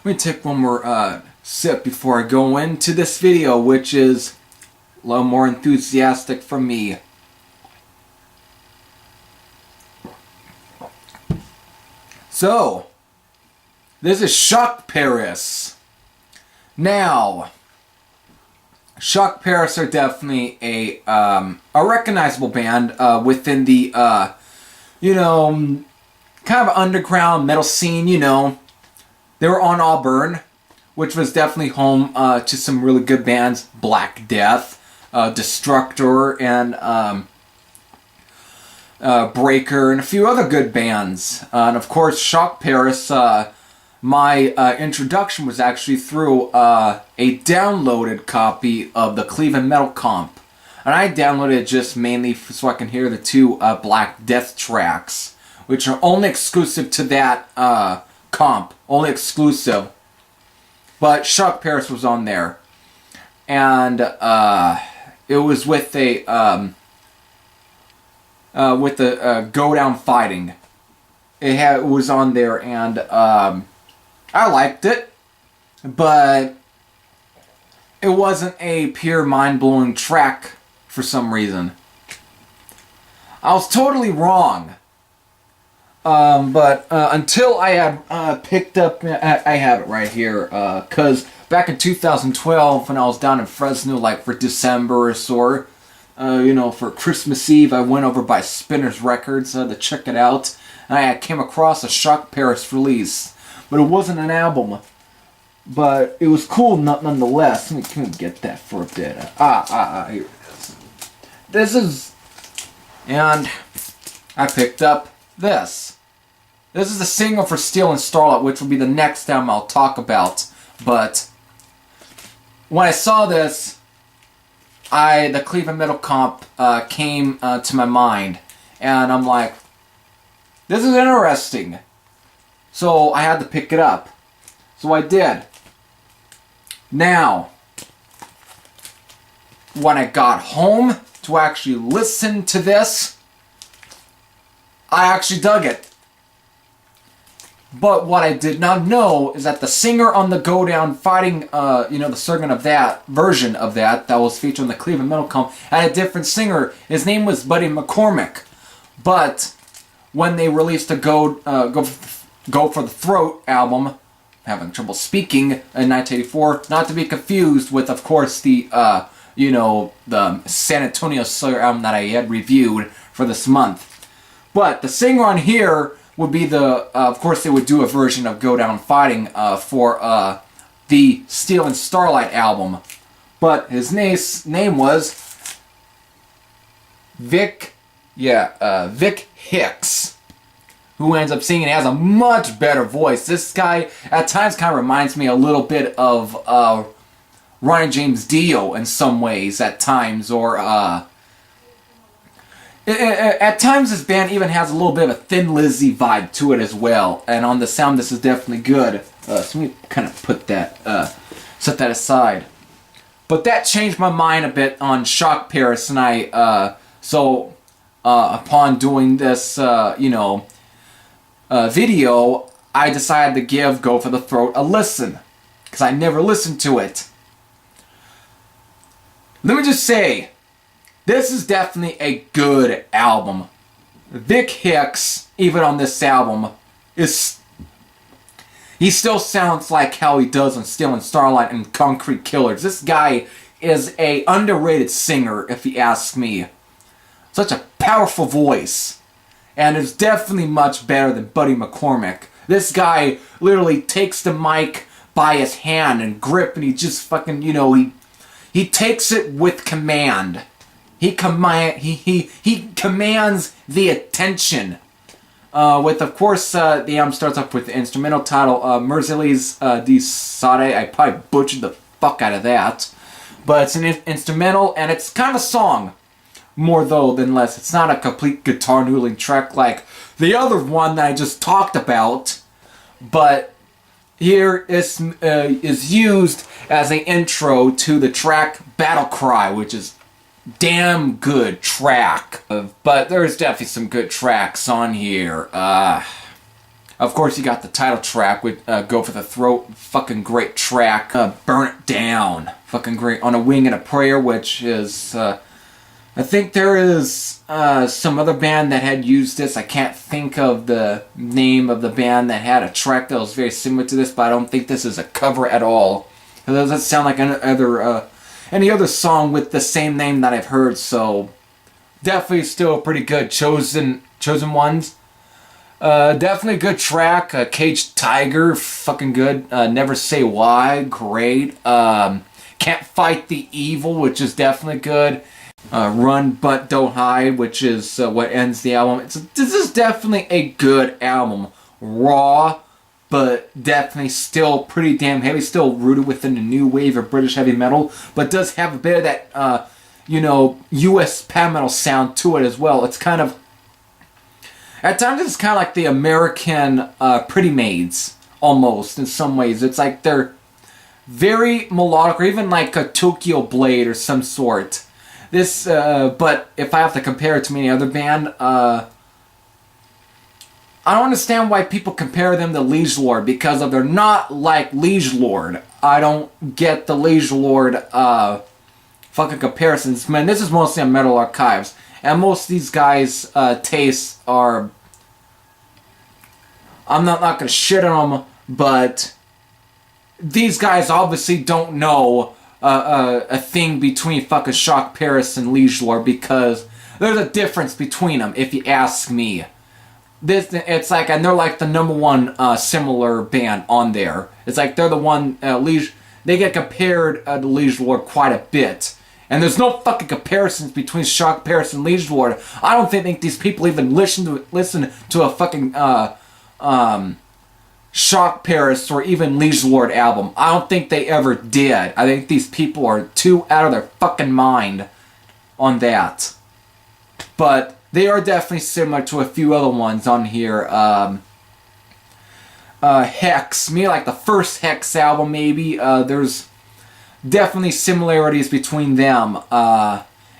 Let me take one more sip before I go into this video, which is a little more enthusiastic for me. So, this is Shok Paris. Now, Shok Paris are definitely a recognizable band within the kind of underground metal scene. They were on Auburn, which was definitely home to some really good bands: Black Death, Destructor, and Breaker, and a few other good bands. And of course, Shok Paris. My introduction was actually through a downloaded copy of the Cleveland Metal Comp. And I downloaded it just mainly so I can hear the two Black Death tracks, which are only exclusive to that comp. Only exclusive. But Shok Paris was on there. And it was with the Go Down Fighting. It was on there, and I liked it, but it wasn't a pure mind-blowing track for some reason. I was totally wrong. But until I had picked up, I have it right here, because back in 2012, when I was down in Fresno, like for December or so, for Christmas Eve, I went over by Spinner's Records to check it out, and I came across a Shok Paris release. But it wasn't an album. But it was cool nonetheless. Let me get that for a bit. Here it is. This is... And I picked up this. This is the single for Steel and Starlight, which will be the next album I'll talk about. But when I saw this, the Cleveland Metal Comp came to my mind. And I'm like, this is interesting. So I had to pick it up. So I did. Now, when I got home to actually listen to this, I actually dug it. But what I did not know is that the singer on the Go Down Fighting, the singer of that version of that was featured on the Cleveland Metal Comp, had a different singer. His name was Buddy McCormick. But when they released the Go for the Throat album, having trouble speaking, in 1984, not to be confused with, of course, the San Antonio Slayer album that I had reviewed for this month. But the singer on here would be of course, they would do a version of Go Down Fighting for the Steel and Starlight album. But his name was Vic Hicks, who ends up singing. He has a much better voice. This guy, at times, kind of reminds me a little bit of Ronnie James Dio in some ways, at times. Or, at times, this band even has a little bit of a Thin Lizzy vibe to it as well. And on the sound, this is definitely good. So let me kind of put that, set that aside. But that changed my mind a bit on Shok Paris, and upon doing this, video, I decided to give Go for the Throat a listen, because I never listened to it. Let me just say, this is definitely a good album. Vic Hicks, even on this album, he still sounds like how he does on Steel and Starlight and Concrete Killers. This guy is a underrated singer, if you ask me. Such a powerful voice. And it's definitely much better than Buddy McCormick. This guy literally takes the mic by his hand and grip, and he just fucking, he takes it with command. He commands the attention. With, of course, the album starts off with the instrumental title, Mercedes di Sade. I probably butchered the fuck out of that. But it's an instrumental, and it's kind of a song. More though than less. It's not a complete guitar noodling track like the other one that I just talked about, but here is used as an intro to the track Battle Cry, which is damn good track. But there's definitely some good tracks on here. Of course, you got the title track with Go for the Throat, fucking great track. Burn It Down, fucking great. On a Wing and a Prayer, which is, I think there is some other band that had used this. I can't think of the name of the band that had a track that was very similar to this, but I don't think this is a cover at all. It doesn't sound like any other song with the same name that I've heard, so definitely still pretty good. Chosen Ones. Definitely a good track. Caged Tiger, fucking good. Never Say Why, great. Can't Fight the Evil, which is definitely good. Run But Don't Hide, which is what ends the album. This is definitely a good album. Raw, but definitely still pretty damn heavy. Still rooted within the new wave of British heavy metal, but does have a bit of that, US power metal sound to it as well. It's kind of, at times it's kind of like the American Pretty Maids, almost, in some ways. It's like they're very melodic, or even like a Tokyo Blade or some sort. This, but if I have to compare it to any other band, I don't understand why people compare them to Liege Lord, because they're not like Liege Lord. I don't get the Liege Lord fucking comparisons. Man, this is mostly on Metal Archives, and most of these guys' tastes are, I'm not gonna shit on them, but these guys obviously don't know a thing between fucking Shok Paris and Liege Lord, because there's a difference between them, if you ask me. It's like, and they're like the number one similar band on there. It's like they're the one, they get compared to Liege Lord quite a bit. And there's no fucking comparisons between Shok Paris and Liege Lord. I don't think these people even listen to a fucking Shok Paris or even Liege Lord album. I don't think they ever did. I think these people are too out of their fucking mind on that. But they are definitely similar to a few other ones on here. Hex, maybe like the first Hex album, maybe. There's definitely similarities between them.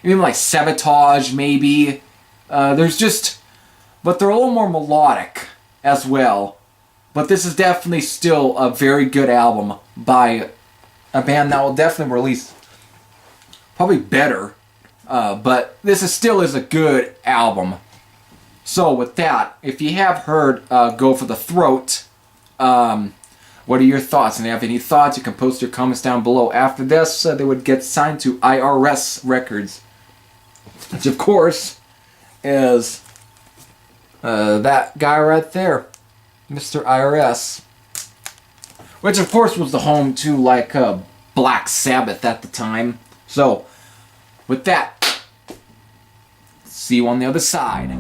Even like Sabotage, maybe. There's just, but they're a little more melodic as well. But this is definitely still a very good album by a band that will definitely release probably better. But this still is a good album. So with that, if you have heard Go for the Throat, what are your thoughts? And if you have any thoughts, you can post your comments down below. After this, they would get signed to IRS Records, which of course is that guy right there, Mr. IRS, which of course was the home to like Black Sabbath at the time. So with that, see you on the other side.